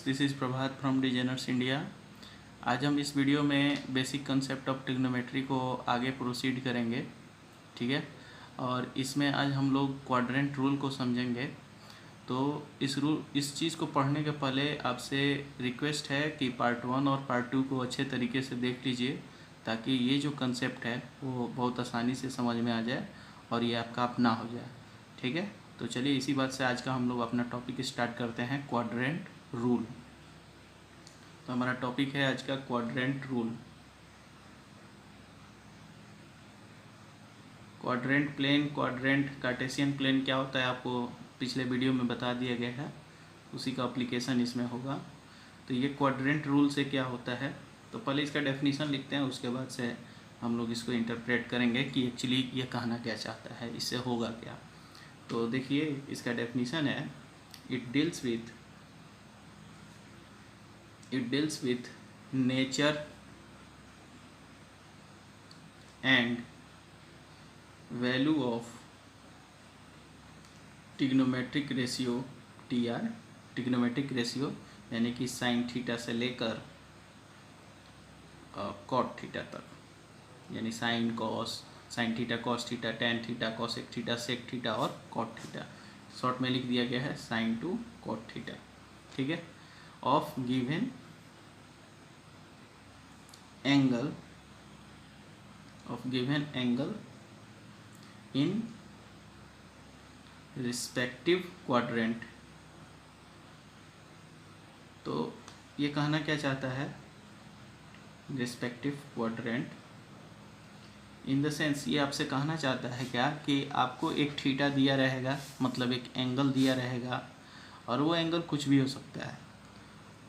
This is Prabhat from designers India. आज हम इस वीडियो में बेसिक कंसेप्ट ऑफ ट्रिग्नोमेट्री को आगे प्रोसीड करेंगे, ठीक है। और इसमें आज हम लोग क्वाड्रेंट रूल को समझेंगे। तो इस चीज़ को पढ़ने के पहले आपसे रिक्वेस्ट है कि पार्ट 1 और पार्ट 2 को अच्छे तरीके से देख लीजिए, ताकि ये जो कंसेप्ट है वो बहुत आसानी से समझ में आ जाए और ये आपका अपना हो जाए, ठीक है। तो चलिए इसी बात से आज का हम लोग अपना टॉपिक स्टार्ट करते हैं, क्वाड्रेंट रूल। तो हमारा टॉपिक है आज का quadrant rule. Quadrant plane, quadrant Cartesian plane क्या होता है आपको पिछले वीडियो में बता दिया गया है, उसी का एप्लीकेशन इसमें होगा। तो ये क्वाड्रेंट रूल से क्या होता है, तो पहले इसका डेफिनेशन लिखते हैं, उसके बाद से हम लोग इसको इंटरप्रेट करेंगे कि एक्चुअली ये कहना क्या चाहता है, इससे होगा क्या। तो देखिए इसका डेफिनेशन है, it deals with nature and value of trigonometric ratio TR, trigonometric ratio यानी कि साइन थीटा से लेकर कॉट थीटा तक, यानी sine theta, cos theta, tan theta, cosec theta, sec theta और कॉट थीटा। शॉर्ट में लिख दिया गया है साइन टू कॉट थीटा, ठीक है। Of given angle in respective quadrant. तो ये कहना क्या चाहता है, respective quadrant in the sense, ये आपसे कहना चाहता है क्या कि आपको एक थीटा दिया रहेगा, मतलब एक एंगल दिया रहेगा, और वो एंगल कुछ भी हो सकता है।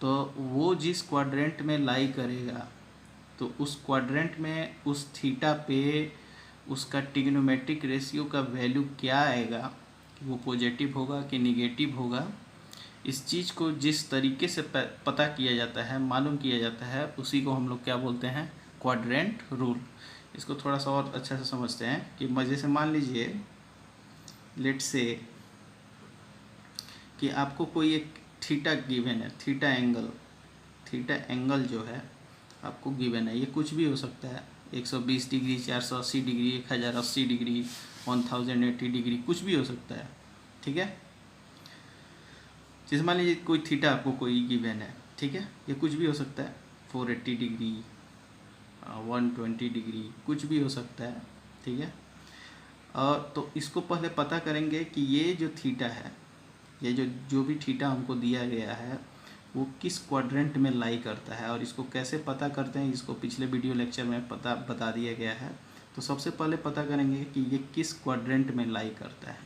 तो वो जिस क्वाड्रेंट में लाई करेगा, तो उस क्वाड्रेंट में उस थीटा पे उसका ट्रिग्नोमेट्रिक रेशियो का वैल्यू क्या आएगा, वो पॉजिटिव होगा कि निगेटिव होगा। इस चीज़ को जिस तरीके से पता किया जाता है, मालूम किया जाता है, उसी को हम लोग क्या बोलते हैं, क्वाड्रेंट रूल। इसको थोड़ा सा और अच्छा से समझते हैं कि मज़े से मान लीजिए, लेट्स से कि आपको कोई एक थीटा गिवन है, थीटा एंगल जो है आपको गिवन है, ये कुछ भी हो सकता है, 120 डिग्री, 480 डिग्री, 1080 डिग्री, 1080 डिग्री, कुछ भी हो सकता है, ठीक है। जैसे मान लीजिए कोई थीटा आपको कोई गिवन है, ठीक है, ये कुछ भी हो सकता है, 480 डिग्री, 120 डिग्री, कुछ भी हो सकता है, ठीक है। तो इसको पहले पता करेंगे कि ये जो थीटा है, ये जो भी थीटा हमको दिया गया है, वो किस क्वाड्रेंट में लाई करता है, और इसको कैसे पता करते हैं, इसको पिछले वीडियो लेक्चर में बता दिया गया है। तो सबसे पहले पता करेंगे कि ये किस क्वाड्रेंट में लाई करता है,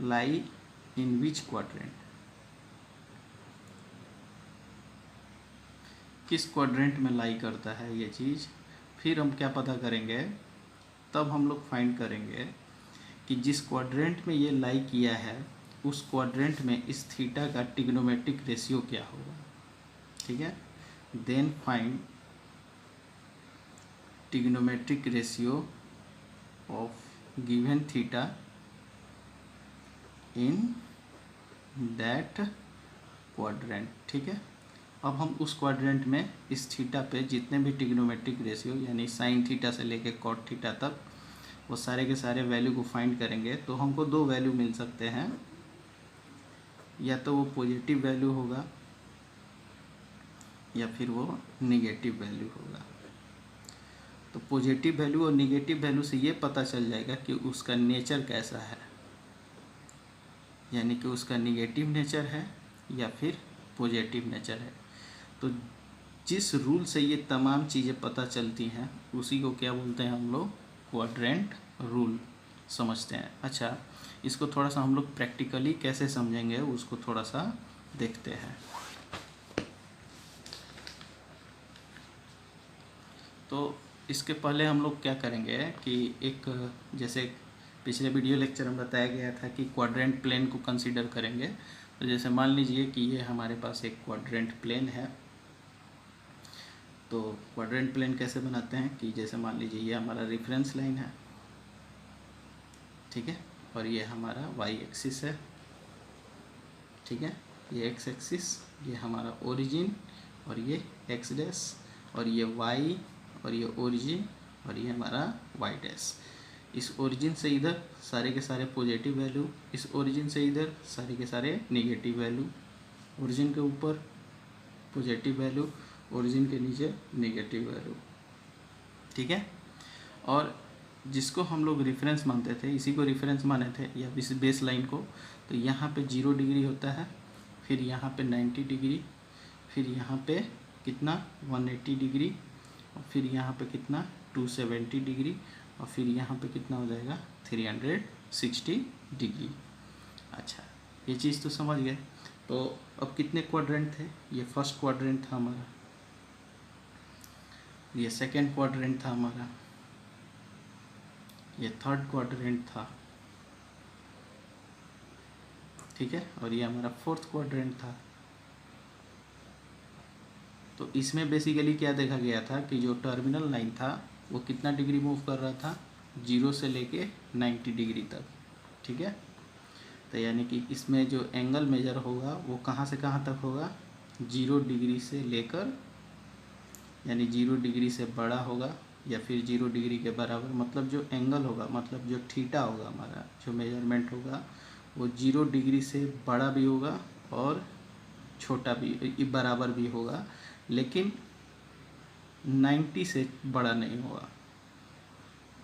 लाई इन विच क्वाड्रेंट, किस क्वाड्रेंट में लाई करता है ये चीज़। फिर हम क्या पता करेंगे, तब हम लोग फाइंड करेंगे कि जिस क्वाड्रेंट में ये लाई किया है, उस क्वाड्रेंट में इस थीटा का ट्रिग्नोमेट्रिक रेशियो क्या होगा, ठीक है। Then find trigonometric ratio of given theta in that quadrant, ठीक है। अब हम उस क्वाड्रेंट में इस थीटा पे जितने भी ट्रिग्नोमेट्रिक रेशियो यानी साइन थीटा से लेकर कॉट थीटा तक, वो सारे के सारे वैल्यू को फाइंड करेंगे। तो हमको दो वैल्यू मिल सकते हैं, या तो वो पॉजिटिव वैल्यू होगा या फिर वो निगेटिव वैल्यू होगा। तो पॉजिटिव वैल्यू और निगेटिव वैल्यू से ये पता चल जाएगा कि उसका नेचर कैसा है, यानी कि उसका निगेटिव नेचर है या फिर पॉजिटिव नेचर है। तो जिस रूल से ये तमाम चीज़ें पता चलती हैं, उसी को क्या बोलते हैं हम लोग, क्वाड्रेंट रूल समझते हैं। अच्छा, इसको थोड़ा सा हम लोग प्रैक्टिकली कैसे समझेंगे, उसको थोड़ा सा देखते हैं। तो इसके पहले हम लोग क्या करेंगे कि एक, जैसे पिछले वीडियो लेक्चर में बताया गया था कि क्वाड्रेंट प्लेन को कंसीडर करेंगे। तो जैसे मान लीजिए कि ये हमारे पास एक क्वाड्रेंट प्लेन है। तो क्वाड्रेंट प्लेन कैसे बनाते हैं कि जैसे मान लीजिए ये हमारा रेफरेंस लाइन है, ठीक है, और ये हमारा वाई एक्सिस है, ठीक है, ये एक्स एक्सिस ये हमारा ओरिजिन, और ये एक्स डैश, और ये वाई, और ये ओरिजिन, और ये हमारा वाई डैश। इस ओरिजिन से इधर सारे के सारे पॉजिटिव वैल्यू, इस ओरिजिन से इधर सारे के सारे नेगेटिव वैल्यू। ओरिजिन के ऊपर पॉजिटिव वैल्यू, ओरिजिन के नीचे नेगेटिव वैल्यू, ठीक है। और जिसको हम लोग रेफरेंस मानते थे, इसी को रेफरेंस माने थे, या इस बेस लाइन को, तो यहाँ पे 0 डिग्री होता है, फिर यहाँ पे 90 डिग्री, फिर यहाँ पे कितना 180 डिग्री, और फिर यहाँ पे कितना 270 डिग्री, और फिर यहाँ पे कितना हो जाएगा 360 डिग्री। अच्छा, ये चीज़ तो समझ गए। तो अब कितने क्वाड्रेंट थे? ये फर्स्ट क्वाड्रेंट था हमारा, ये सेकेंड क्वाड्रेंट था हमारा, ये थर्ड क्वाड्रेंट था, ठीक है, और ये हमारा फोर्थ क्वाड्रेंट था। तो इसमें बेसिकली क्या देखा गया था कि जो टर्मिनल लाइन था वो कितना डिग्री मूव कर रहा था, 0 से लेके 90 डिग्री तक, ठीक है। तो यानी कि इसमें जो एंगल मेजर होगा वो कहाँ से कहाँ तक होगा, 0 डिग्री से लेकर, यानी 0 डिग्री से बड़ा होगा या फिर 0 डिग्री के बराबर, मतलब जो एंगल होगा, मतलब जो थीटा होगा हमारा, जो मेजरमेंट होगा वो 0 डिग्री से बड़ा भी होगा और छोटा भी, बराबर भी होगा, लेकिन 90 से बड़ा नहीं होगा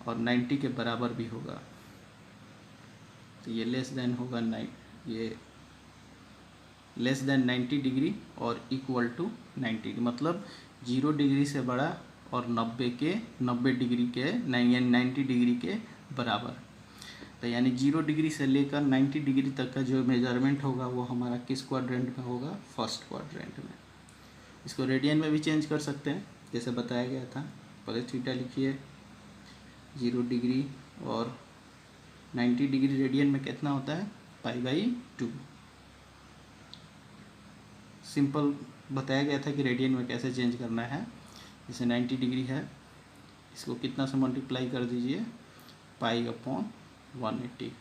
और 90 के बराबर भी होगा। तो ये लेस देन होगा ये लेस देन 90 डिग्री और इक्वल टू 90, मतलब 0 डिग्री से बड़ा और 90 डिग्री के 90 डिग्री के बराबर। तो यानी 0 डिग्री से लेकर 90 डिग्री तक का जो मेजरमेंट होगा वो हमारा किस क्वाड्रेंट में होगा, फर्स्ट क्वाड्रेंट में। इसको रेडियन में भी चेंज कर सकते हैं जैसे बताया गया था। पहले थीटा लिखिए 0 डिग्री और 90 डिग्री रेडियन में कितना होता है, π/2। सिंपल बताया गया था कि रेडियन में कैसे चेंज करना है। जैसे 90 डिग्री है, इसको कितना से मल्टीप्लाई कर दीजिए, π/180।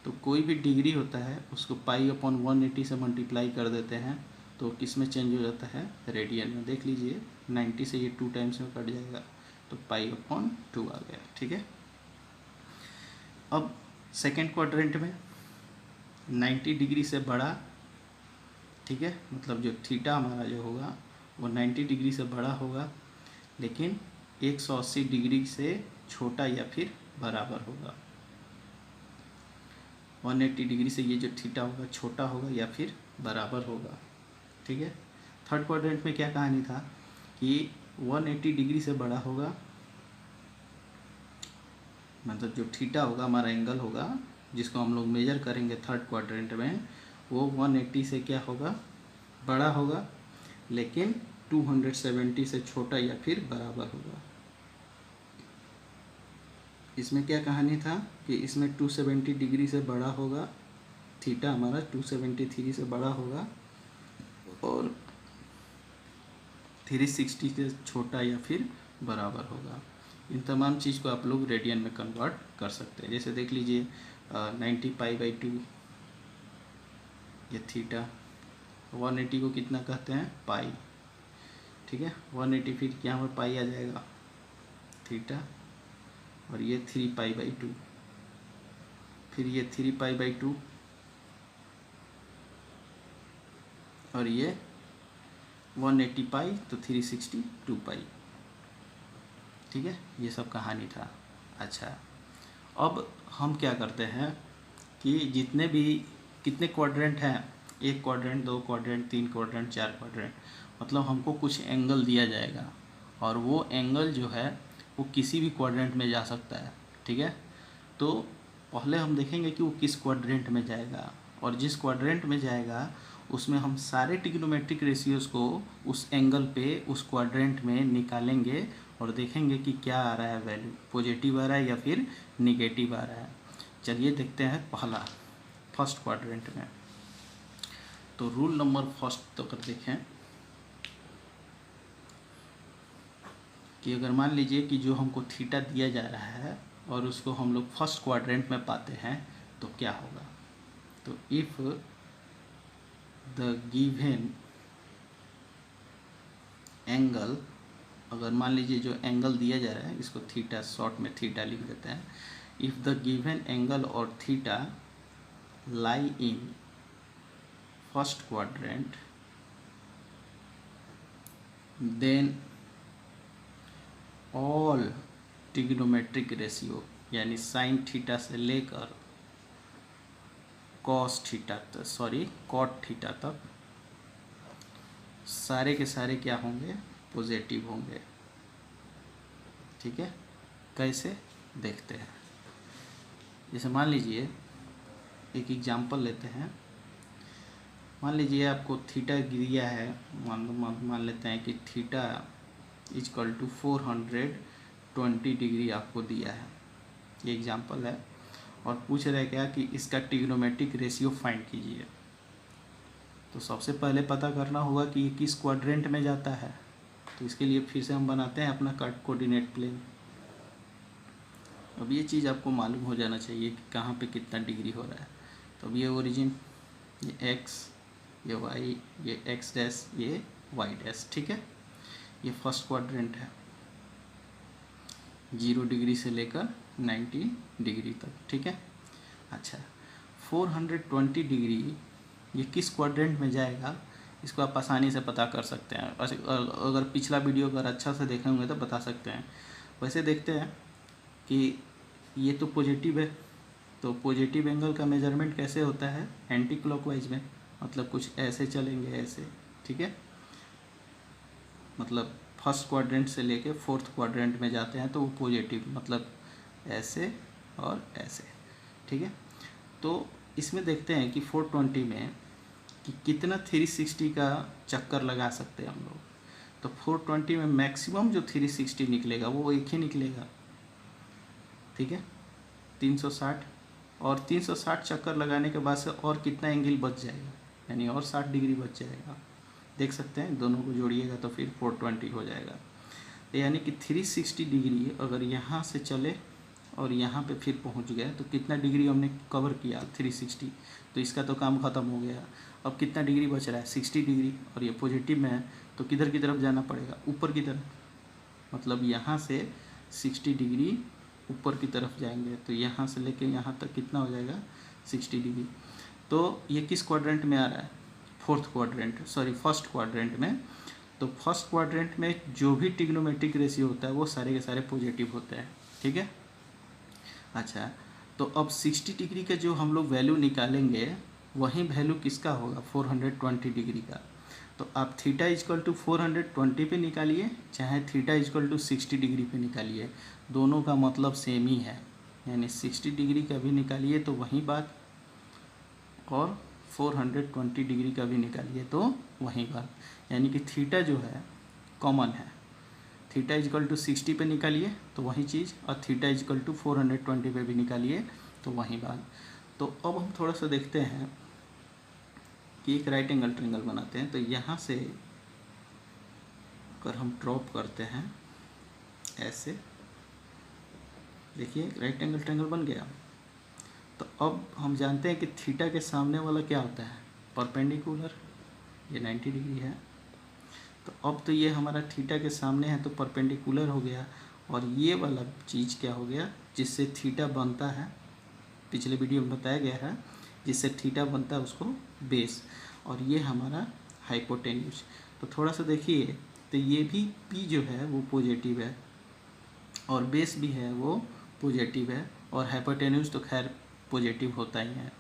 तो कोई भी डिग्री होता है उसको π/180 से मल्टीप्लाई कर देते हैं तो किस में चेंज हो जाता है, रेडियन में। देख लीजिए 90 से ये 2 टाइम्स में कट जाएगा तो π/2 आ गया, ठीक है। अब सेकेंड क्वाड्रेंट में 90 डिग्री से बड़ा, ठीक है, मतलब जो थीटा हमारा जो होगा वो 90 डिग्री से बड़ा होगा, लेकिन 180 डिग्री से छोटा या फिर बराबर होगा। 180 डिग्री से ये जो थीटा होगा छोटा होगा या फिर बराबर होगा, ठीक है। थर्ड क्वाड्रेंट में क्या कहानी था कि 180 डिग्री से बड़ा होगा, मतलब जो थीटा होगा हमारा एंगल होगा जिसको हम लोग मेजर करेंगे थर्ड क्वाड्रेंट में, वो 180 से क्या होगा, बड़ा होगा, लेकिन 270 से छोटा या फिर बराबर होगा। इसमें क्या कहानी था कि इसमें 270 डिग्री से बड़ा होगा, थीटा हमारा 273 से बड़ा होगा, और 360 से छोटा या फिर बराबर होगा। इन तमाम चीज़ को आप लोग रेडियन में कन्वर्ट कर सकते हैं। जैसे देख लीजिए 90 π/2 ये थीटा, 180 को कितना कहते हैं, पाई, ठीक है। 180 फिर यहाँ पर पाई आ जाएगा थीटा, और ये 3 π/2, फिर ये 3 π/2, और ये 180 पाई तो 362 पाई, ठीक है। ये सब कहानी था। अच्छा, अब हम क्या करते हैं कि जितने भी कितने क्वाड्रेंट हैं, 1 क्वाड्रेंट, 2 क्वाड्रेंट, 3 क्वाड्रेंट, 4 क्वाड्रेंट, मतलब हमको कुछ एंगल दिया जाएगा और वो एंगल जो है वो किसी भी क्वाड्रेंट में जा सकता है, ठीक है। तो पहले हम देखेंगे कि वो किस क्वाड्रेंट में जाएगा, और जिस क्वाड्रेंट में जाएगा उसमें हम सारे ट्रिग्नोमेट्रिक रेशियोज को उस एंगल पे उस क्वाड्रेंट में निकालेंगे और देखेंगे कि क्या आ रहा है वैल्यू, पॉजिटिव आ रहा है या फिर निगेटिव आ रहा है। चलिए देखते हैं पहला, फर्स्ट क्वाड्रेंट में। तो रूल नंबर फर्स्ट तो कर देखें कि अगर मान लीजिए कि जो हमको थीटा दिया जा रहा है और उसको हम लोग फर्स्ट क्वाड्रेंट में पाते हैं तो क्या होगा। तो इफ़ द गिवन एंगल, अगर मान लीजिए जो एंगल दिया जा रहा है इसको थीटा, शॉर्ट में थीटा लिख देते हैं, इफ़ द गिवन एंगल और theta lie in first quadrant then all trigonometric ratio यानी साइन थीटा से लेकर कॉस थीटा तक, सॉरी कॉट थीटा तक सारे के सारे क्या होंगे, पॉजिटिव होंगे। ठीक है, कैसे देखते हैं। जैसे मान लीजिए एक एग्जांपल लेते हैं, मान लीजिए आपको थीटा दिया है, मान लेते हैं कि थीटा इक्वल टू 420 डिग्री आपको दिया है, ये एग्जांपल है, और पूछ रहा है क्या कि इसका ट्रिग्नोमेट्रिक रेशियो फाइंड कीजिए। तो सबसे पहले पता करना होगा कि ये किस क्वाड्रेंट में जाता है। तो इसके लिए फिर से हम बनाते हैं अपना कोऑर्डिनेट प्लेन। अब ये चीज़ आपको मालूम हो जाना चाहिए कि कहाँ पे कितना डिग्री हो रहा है। तो अब ये ओरिजिन, ये एक्स, ये वाई, ये एक्स डैश, ये वाई डैश। ठीक है, ये फर्स्ट क्वाड्रेंट है 0 डिग्री से लेकर 90 डिग्री तक। ठीक है, अच्छा 420 डिग्री ये किस क्वाड्रेंट में जाएगा, इसको आप आसानी से पता कर सकते हैं। अगर पिछला वीडियो अगर अच्छा से देखे होंगे तो बता सकते हैं। वैसे देखते हैं कि ये तो पॉजिटिव है, तो पॉजिटिव एंगल का मेजरमेंट कैसे होता है, एंटी क्लॉकवाइज में, मतलब कुछ ऐसे चलेंगे, ऐसे। ठीक है, मतलब फर्स्ट क्वाड्रेंट से लेके फोर्थ क्वाड्रेंट में जाते हैं तो वो पॉजिटिव, मतलब ऐसे और ऐसे। ठीक है, तो इसमें देखते हैं कि 420 में कि कितना 360 का चक्कर लगा सकते हैं हम लोग। तो 420 में मैक्सिमम जो 360 निकलेगा वो एक ही निकलेगा। ठीक है, 360, और 360 चक्कर लगाने के बाद से और कितना एंगल बच जाएगा, यानी और 60 डिग्री बच जाएगा। देख सकते हैं, दोनों को जोड़िएगा तो फिर 420 हो जाएगा। यानी कि 360 डिग्री अगर यहाँ से चले और यहाँ पे फिर पहुँच गया तो कितना डिग्री हमने कवर किया, 360। तो इसका तो काम ख़त्म हो गया। अब कितना डिग्री बच रहा है, 60 डिग्री, और ये पॉजिटिव में है तो किधर की तरफ जाना पड़ेगा, ऊपर की तरफ। मतलब यहाँ से 60 डिग्री ऊपर की तरफ जाएंगे, तो यहाँ से लेके यहाँ तक कितना हो जाएगा, 60 डिग्री। तो ये किस क्वाड्रेंट में आ रहा है, fourth quadrant, sorry first quadrant में। तो फर्स्ट क्वाड्रेंट में जो भी ट्रिग्नोमेट्रिक रेशियो होता है वो सारे के सारे पॉजिटिव होते हैं। ठीक है, अच्छा तो अब 60 डिग्री का जो हम लोग वैल्यू निकालेंगे वही वैल्यू किसका होगा, 420 डिग्री का। तो आप थीटा इक्वल टू 420 पे निकालिए, चाहे थीटा इक्वल टू 60 डिग्री पे निकालिए, दोनों का मतलब सेम ही है। यानी 60 डिग्री का भी निकालिए तो वही बात, और 420 डिग्री का भी निकालिए तो वही बात। यानी कि थीटा जो है कॉमन है, थीटा इक्वल टू 60 पे निकालिए तो वही चीज़, और थीटा इक्वल टू 420 पे भी निकालिए तो वही बात। तो अब हम थोड़ा सा देखते हैं कि एक राइट एंगल ट्रायंगल बनाते हैं। तो यहाँ से अगर हम ड्रॉप करते हैं ऐसे, देखिए राइट एंगल ट्रायंगल बन गया। तो अब हम जानते हैं कि थीटा के सामने वाला क्या होता है, परपेंडिकुलर, ये 90 डिग्री है। तो अब तो ये हमारा थीटा के सामने है तो परपेंडिकुलर हो गया, और ये वाला चीज़ क्या हो गया, जिससे थीटा बनता है, पिछले वीडियो में बताया गया है, जिससे थीटा बनता है उसको बेस, और ये हमारा हाइपोटेन्यूज। तो थोड़ा सा देखिए, तो ये भी पी जो है वो पॉजिटिव है, और बेस भी है वो पॉजिटिव है, और हाइपोटेन्यूज तो खैर पॉजिटिव होता ही है।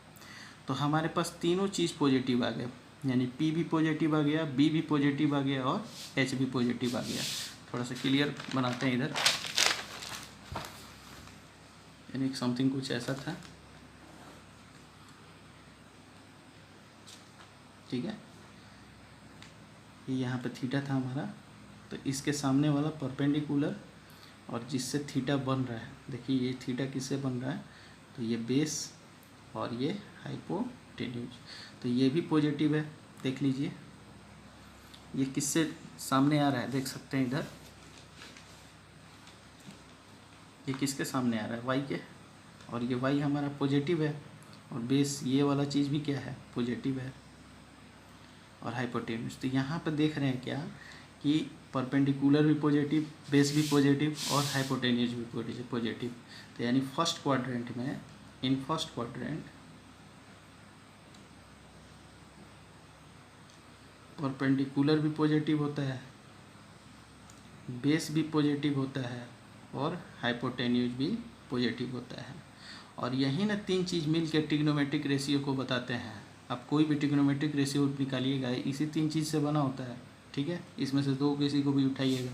तो हमारे पास तीनों चीज़ पॉजिटिव आ गए, यानी पी भी पॉजिटिव आ गया, बी भी पॉजिटिव आ गया, और एच भी पॉजिटिव आ गया। थोड़ा सा क्लियर बनाते हैं इधर, यानी समथिंग कुछ ऐसा था। ठीक है, ये यहाँ पे थीटा था हमारा, तो इसके सामने वाला परपेंडिकुलर, और जिससे थीटा बन रहा है, देखिए ये थीटा किससे बन रहा है, तो ये बेस और ये हाइपोटेन्यूज। तो ये भी पॉजिटिव है, देख लीजिए ये किससे सामने आ रहा है, देख सकते हैं इधर, ये किसके सामने आ रहा है, वाई के, और ये वाई हमारा पॉजिटिव है, और बेस ये वाला चीज़ भी क्या है, पॉजिटिव है, और हाइपोटेन्यूज। तो यहाँ पर देख रहे हैं क्या कि परपेंडिकुलर भी पॉजिटिव, बेस भी पॉजिटिव और हाइपोटेन्यूज भी पॉजिटिव। तो यानी फर्स्ट क्वाड्रेंट में, इन फर्स्ट क्वाड्रेंट परपेंडिकुलर भी पॉजिटिव होता है, बेस भी पॉजिटिव होता है और हाइपोटेन्यूज भी पॉजिटिव होता है। और यही ना तीन चीज़ मिल के ट्रिग्नोमेट्रिक रेशियो को बताते हैं। आप कोई भी ट्रिग्नोमेट्रिक रेशियो निकालिएगा इसी तीन चीज़ से बना होता है, ठीक है। इसमें से दो किसी को भी उठाइएगा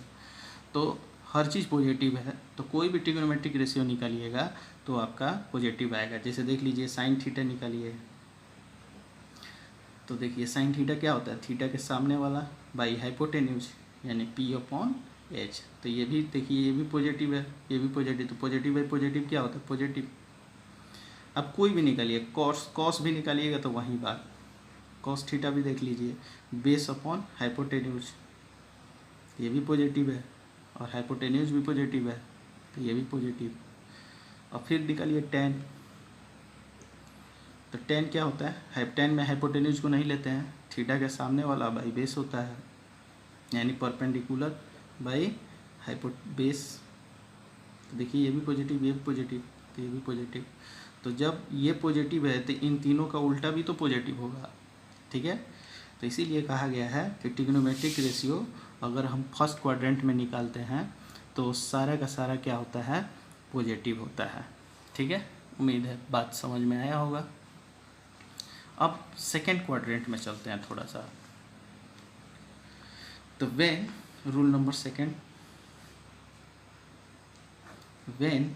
तो हर चीज़ पॉजिटिव है, तो कोई भी ट्रिग्नोमेट्रिक रेशियो निकालिएगा तो आपका पॉजिटिव आएगा। जैसे देख लीजिए साइन थीटा निकालिए, तो देखिए साइन थीटा क्या होता है, थीटा के सामने वाला बाई हाइपोटेन्यूज यानी P/H। तो ये भी देखिए, ये भी पॉजिटिव है, ये भी पॉजिटिव, तो पॉजिटिव बाई पॉजिटिव क्या होता है, पॉजिटिव। अब कोई भी निकालिए, कॉस भी निकालिएगा तो वही बात, कॉस थीटा भी देख लीजिए, बेस अपॉन हाइपोटेन्यूज, ये भी पॉजिटिव है और हाइपोटेन्यूज भी पॉजिटिव है, तो ये भी पॉजिटिव। और फिर निकालिए टेन, तो टेन क्या होता है, टेन में हाइपोटेन्यूज को नहीं लेते हैं, थीटा के सामने वाला बाई बेस होता है, यानी परपेंडिकुलर बाई बेस। तो देखिए ये भी पॉजिटिव, ये भी पॉजिटिव, तो ये भी पॉजिटिव। तो जब ये पॉजिटिव है तो इन तीनों का उल्टा भी तो पॉजिटिव होगा, ठीक है। तो इसीलिए कहा गया है कि ट्रिग्नोमेट्रिक रेशियो अगर हम फर्स्ट क्वाड्रेंट में निकालते हैं तो सारा का सारा क्या होता है, पॉजिटिव होता है, ठीक है। उम्मीद है बात समझ में आया होगा। अब सेकेंड क्वाड्रेंट में चलते हैं थोड़ा सा। तो when, rule number second, when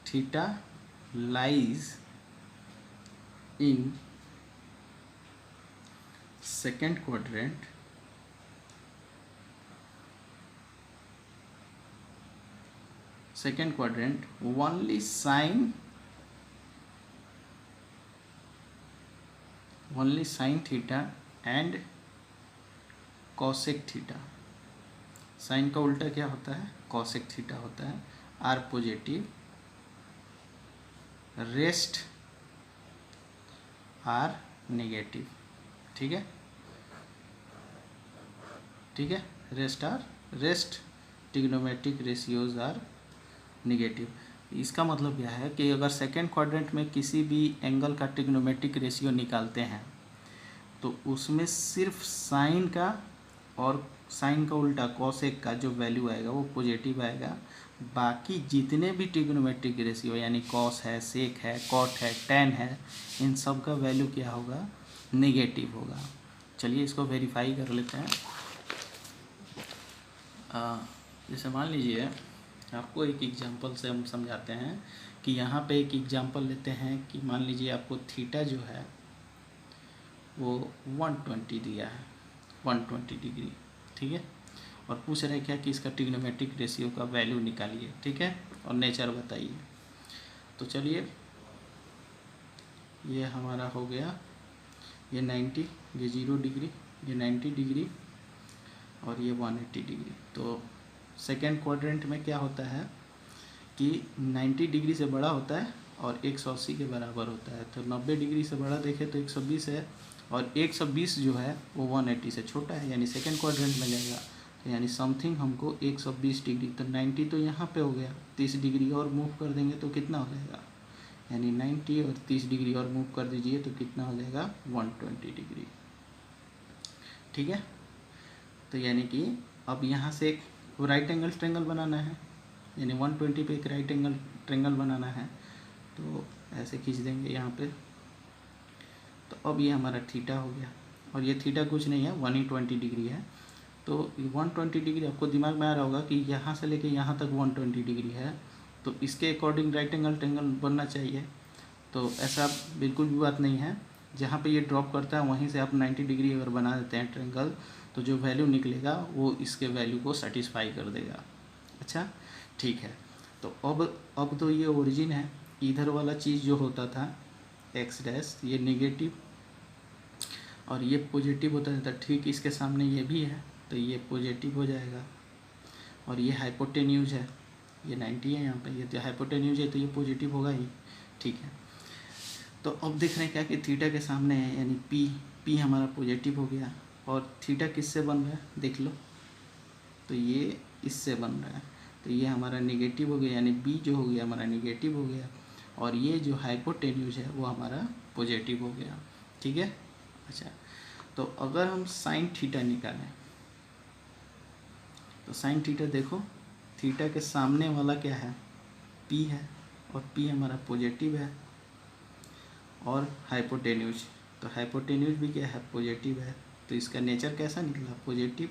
theta lies in second quadrant, only sin theta and cosec theta, sine का उल्टा क्या होता है, cosec थीटा होता है, are positive, rest are negative, ठीक है, ठीक है। Rest trigonometric ratios are negative. इसका मतलब क्या है कि अगर सेकेंड क्वाड्रेंट में किसी भी एंगल का ट्रिग्नोमेट्रिक रेशियो निकालते हैं तो उसमें सिर्फ साइन का और साइन का उल्टा कॉसेक का जो वैल्यू आएगा वो पॉजिटिव आएगा। बाकी जितने भी ट्रिग्नोमेट्रिक रेशियो यानी कॉस है, सेक है, कॉट है, टेन है, इन सब का वैल्यू क्या होगा, नेगेटिव होगा। चलिए इसको वेरीफाई कर लेते हैं। जैसे मान लीजिए आपको एक एग्जांपल से हम समझाते हैं कि यहाँ पे एक एग्जांपल लेते हैं कि मान लीजिए आपको थीटा जो है वो 120 दिया है, 120 डिग्री, ठीक है। और पूछ रहे क्या कि इसका ट्रिग्नोमेट्रिक रेशियो का वैल्यू निकालिए, ठीक है, और नेचर बताइए। तो चलिए ये हमारा हो गया, ये 90, ये 0 डिग्री, ये 90 डिग्री और ये 180 डिग्री। तो सेकेंड क्वाड्रेंट में क्या होता है कि 90 डिग्री से बड़ा होता है और 180 के बराबर होता है। तो 90 डिग्री से बड़ा देखें तो 120 है और 120 जो है वो 180 से छोटा है, यानी सेकेंड क्वाड्रेंट में जाएगा। तो यानी समथिंग हमको 120 डिग्री, तो 90 तो यहाँ पे हो गया, 30 डिग्री और मूव कर देंगे तो कितना हो जाएगा, यानी 90 और 30 डिग्री और मूव कर दीजिए तो कितना हो जाएगा, 120 डिग्री, ठीक है। तो यानी कि अब यहाँ से एक राइट एंगल ट्रेंगल बनाना है, यानी 120 पे एक राइट एंगल ट्रेंगल बनाना है, तो ऐसे खींच देंगे यहाँ पे। तो अब ये हमारा थीटा हो गया और ये थीटा कुछ नहीं है, 120 डिग्री है। तो 120 डिग्री आपको दिमाग में आ रहा होगा कि यहाँ से लेके यहाँ तक 120 डिग्री है, तो इसके अकॉर्डिंग राइट एंगल ट्रेंगल बनना चाहिए। तो ऐसा बिल्कुल भी बात नहीं है, जहाँ पे ये ड्रॉप करता है वहीं से आप 90 डिग्री अगर बना देते हैं ट्रेंगल तो जो वैल्यू निकलेगा वो इसके वैल्यू को सेटिस्फाई कर देगा। अच्छा ठीक है, तो अब तो ये ओरिजिन है, इधर वाला चीज़ जो होता था एक्स डैश ये नेगेटिव और ये पॉजिटिव होता था, ठीक इसके सामने ये भी है तो ये पॉजिटिव हो जाएगा। और ये हाइपोटेन्यूज है, ये 90 है यहाँ पे, ये तो हाइपोटेन्यूज है तो ये पॉजिटिव होगा ही, ठीक है। तो अब देख रहे हैं क्या कि थीटा के सामने है, यानी पी हमारा पॉजिटिव हो गया और थीटा किससे बन रहा है देख लो, तो ये इससे बन रहा है, तो ये हमारा निगेटिव हो गया, यानी बी जो हो गया हमारा निगेटिव हो गया, और ये जो हाइपोटेन्यूज है वो हमारा पॉजिटिव हो गया। ठीक है। अच्छा, तो अगर हम साइन थीटा निकालें तो साइन थीटा देखो, थीटा के सामने वाला क्या है, पी है, और पी हमारा पॉजिटिव है, और हाइपोटेन्यूज, तो हाइपोटेन्यूज भी क्या है, पॉजिटिव है, तो इसका नेचर कैसा निकला, पॉजिटिव,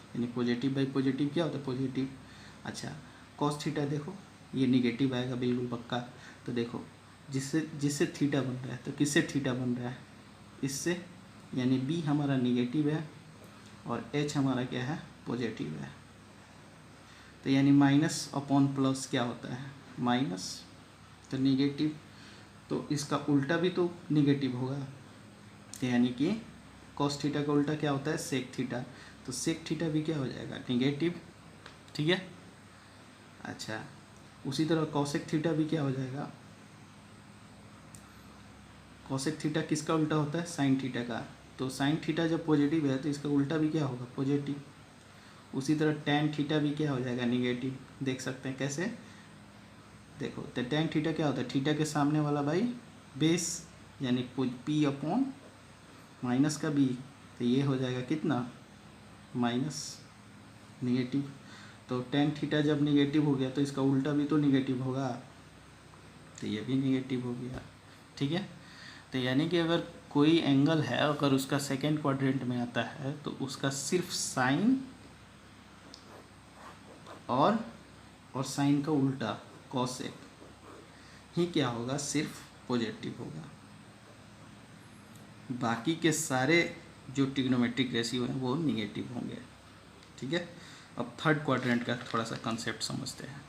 यानी पॉजिटिव बाई पॉजिटिव क्या होता है, पॉजिटिव। अच्छा, कॉस थीटा देखो, ये निगेटिव आएगा बिल्कुल पक्का, तो देखो जिससे जिससे थीटा बन रहा है, तो किससे थीटा बन रहा है, इससे, यानी बी हमारा निगेटिव है और एच हमारा क्या है, पॉजिटिव है, तो यानी माइनस अपॉन प्लस क्या होता है, माइनस, तो निगेटिव, तो इसका उल्टा भी तो निगेटिव होगा, तो यानी कि कॉस थीटा का उल्टा क्या होता है, सेक थीटा, तो सेक थीटा भी क्या हो जाएगा, निगेटिव। ठीक है। अच्छा, उसी तरह कॉसेक थीटा भी क्या हो जाएगा, कॉसेक थीटा किसका उल्टा होता है, साइन थीटा का, तो साइन थीटा जब पॉजिटिव है तो इसका उल्टा भी क्या होगा, पॉजिटिव। उसी तरह टैन थीटा भी क्या हो जाएगा, निगेटिव, देख सकते हैं कैसे, देखो तो टैन थीटा क्या होता है, थीटा के सामने वाला बाई बेस, यानी पी अपॉन माइनस का बी, तो ये हो जाएगा कितना, माइनस, निगेटिव, तो टैन थीटा जब निगेटिव हो गया तो इसका उल्टा भी तो निगेटिव होगा, तो ये भी निगेटिव हो गया। ठीक है। तो यानी कि अगर कोई एंगल है, अगर उसका सेकेंड क्वाड्रेंट में आता है तो उसका सिर्फ साइन और साइन का उल्टा कॉसेक ही क्या होगा, सिर्फ पॉजिटिव होगा, बाकी के सारे जो ट्रिग्नोमेट्रिक रेशियो हैं वो निगेटिव होंगे। ठीक है। अब थर्ड क्वाड्रेंट का थोड़ा सा कंसेप्ट समझते हैं।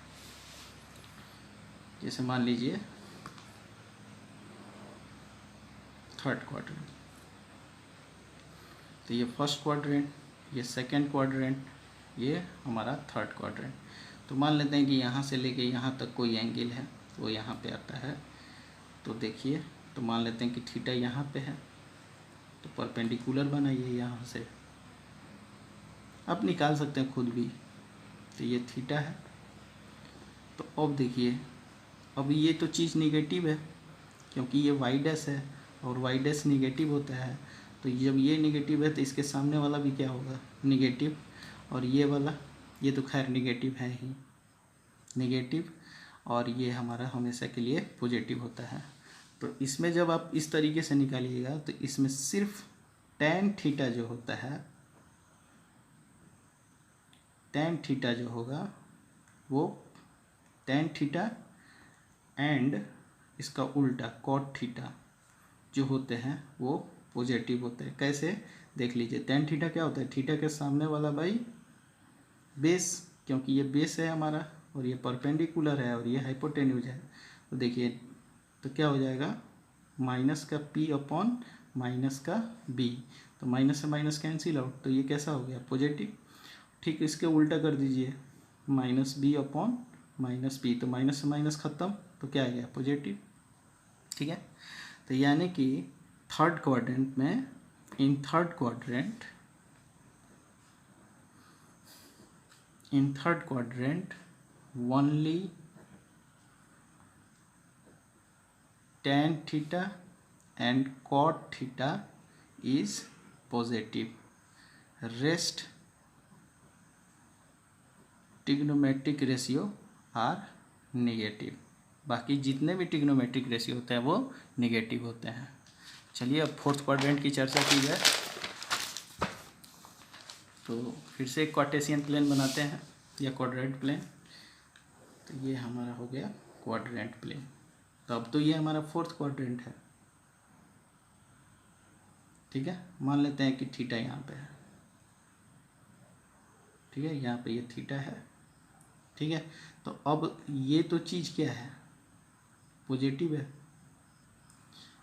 जैसे मान लीजिए थर्ड क्वाड्रेंट, तो ये फर्स्ट क्वाड्रेंट, ये सेकंड क्वाड्रेंट, ये हमारा थर्ड क्वाड्रेंट। तो मान लेते हैं कि यहाँ से लेके यहाँ तक कोई एंगल है, वो यहाँ पे आता है, तो देखिए, तो मान लेते हैं कि थीटा यहाँ पे है, तो परपेंडिकुलर बनाइए यहाँ से, आप निकाल सकते हैं खुद भी, तो ये थीटा है, तो अब देखिए, अब ये तो चीज़ निगेटिव है क्योंकि ये वाई डैश है और वाई डैश निगेटिव होता है, तो जब ये निगेटिव है तो इसके सामने वाला भी क्या होगा, निगेटिव, और ये वाला, ये तो खैर निगेटिव है ही, निगेटिव, और ये हमारा हमेशा के लिए पॉजिटिव होता है। तो इसमें जब आप इस तरीके से निकालिएगा तो इसमें सिर्फ टैन थीटा जो होता है, टैन थीटा जो होगा वो टैन थीटा एंड इसका उल्टा कॉट थीटा जो होते हैं वो पॉजिटिव होते हैं। कैसे, देख लीजिए, टैन थीटा क्या होता है, थीटा के सामने वाला बाई बेस, क्योंकि ये बेस है हमारा और ये परपेंडिकुलर है और ये हाइपोटेन्यूज है, तो देखिए तो क्या हो जाएगा, माइनस का पी अपॉन माइनस का बी, तो माइनस से माइनस कैंसिल आउट, तो ये कैसा हो गया, पॉजिटिव। ठीक, इसके उल्टा कर दीजिए, minus B upon minus B, तो माइनस से माइनस खत्म, तो क्या आ गया, पॉजिटिव। ठीक है। तो यानी कि थर्ड क्वाड्रेंट में, in third quadrant only tan theta and cot theta is positive, rest trigonometric ratio are negative, बाकी जितने भी ट्रिग्नोमेट्रिक रेशियो होते हैं वो निगेटिव होते हैं। चलिए अब फोर्थ क्वाड्रेंट की चर्चा की जाए, तो फिर से एक कार्टेशियन प्लेन बनाते हैं या क्वाड्रेंट प्लेन, तो ये हमारा हो गया क्वाड्रेंट प्लेन, तो अब तो ये हमारा फोर्थ क्वाड्रेंट है। ठीक है, मान लेते हैं कि थीटा यहाँ पे है, ठीक है, यहाँ पे ये थीटा है। ठीक है, तो अब ये तो चीज़ क्या है, पॉजिटिव है।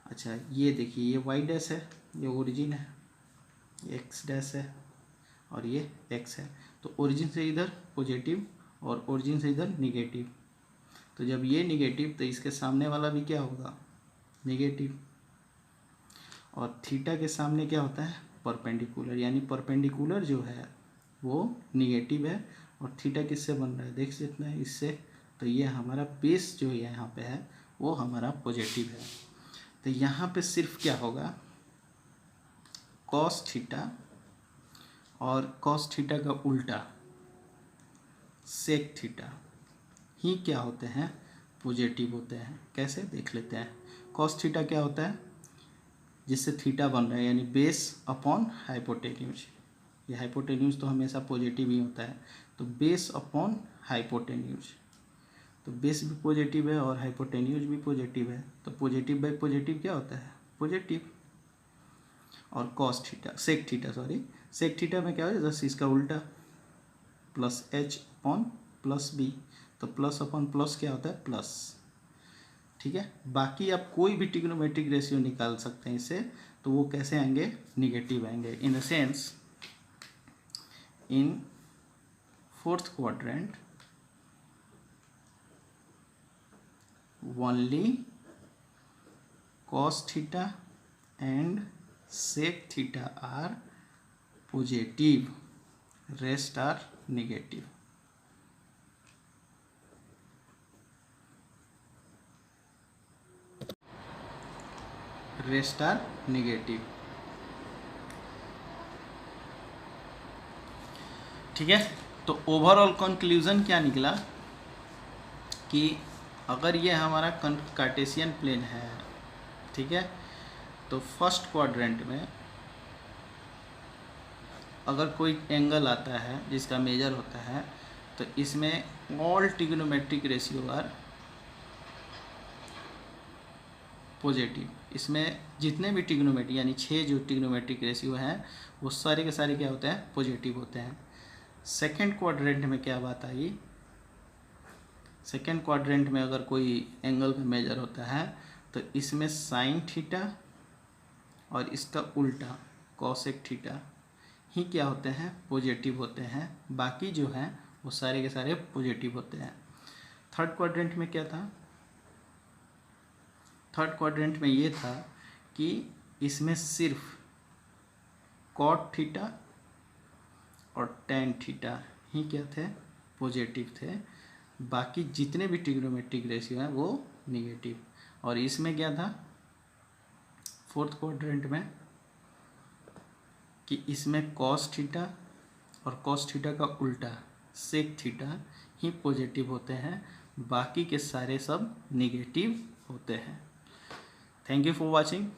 अच्छा, ये देखिए, ये वाई डैश है, ये ओरिजिन है, एक्स डैश है और ये एक्स है, तो ओरिजिन से इधर पॉजिटिव और ओरिजिन से इधर निगेटिव, तो जब ये निगेटिव तो इसके सामने वाला भी क्या होगा, निगेटिव, और थीटा के सामने क्या होता है, परपेंडिकुलर, यानी परपेंडिकुलर जो है वो निगेटिव है और थीटा किससे बन रहा है देख सकते हैं इससे, तो ये हमारा बेस जो यहाँ पे है वो हमारा पॉजिटिव है। तो यहाँ पे सिर्फ क्या होगा, कॉस थीटा और कॉस थीटा का उल्टा सेक थीटा ही क्या होते हैं, पॉजिटिव होते हैं। कैसे देख लेते हैं। कॉस थीटा क्या होता है, जिससे थीटा बन रहा है यानी बेस अपॉन हाइपोटेन्यूज, ये हाइपोटेन्यूज तो हमेशा पॉजिटिव ही होता है, तो बेस अपॉन हाइपोटेन्यूज, तो बेस भी पॉजिटिव है और हाइपोटेन्यूज भी पॉजिटिव है, तो पॉजिटिव बाई पॉजिटिव क्या होता है, पॉजिटिव। और cos theta sec theta sec theta में क्या हो जाए, जस्ट इसका उल्टा plus H upon plus B, तो प्लस अपॉन प्लस क्या होता है प्लस, ठीक है। बाकी आप कोई भी ट्रिग्नोमेट्रिक रेशियो निकाल सकते हैं इससे, तो वो कैसे आएंगे, निगेटिव आएंगे। In the sense in fourth quadrant only cos theta and sec theta are positive, rest are negative. Rest are negative, ठीक है। तो ओवरऑल कंक्लूजन क्या निकला कि अगर ये हमारा कार्टेशियन प्लेन है, ठीक है, तो फर्स्ट क्वाड्रेंट में अगर कोई एंगल आता है जिसका मेजर होता है, तो इसमें all trigonometric ratio are positive. इसमें जितने भी ट्रिग्नोमेट्रिक यानी 6 जो ट्रिग्नोमेट्रिक रेशियो हैं वो सारे के सारे क्या होते हैं, पॉजिटिव होते हैं। सेकेंड क्वाड्रेंट में क्या बात आई, सेकेंड क्वाड्रेंट में अगर कोई एंगल का मेजर होता है तो इसमें साइन थीटा और इसका उल्टा कॉसेक थीटा ही क्या होते हैं, पॉजिटिव होते हैं। बाकी जो हैं वो सारे के सारे पॉजिटिव होते हैं। थर्ड क्वाड्रेंट में क्या था, थर्ड क्वाड्रेंट में ये था कि इसमें सिर्फ कॉट थीटा और टेन थीटा ही क्या थे, पॉजिटिव थे। बाकी जितने भी ट्रिग्नोमेट्रिक रेशियो हैं वो निगेटिव। और इसमें क्या था फोर्थ क्वाड्रेंट में कि इसमें कॉस थीटा और कॉस थीटा का उल्टा सेक थीटा ही पॉजिटिव होते हैं, बाकी के सारे सब निगेटिव होते हैं। Thank you for watching.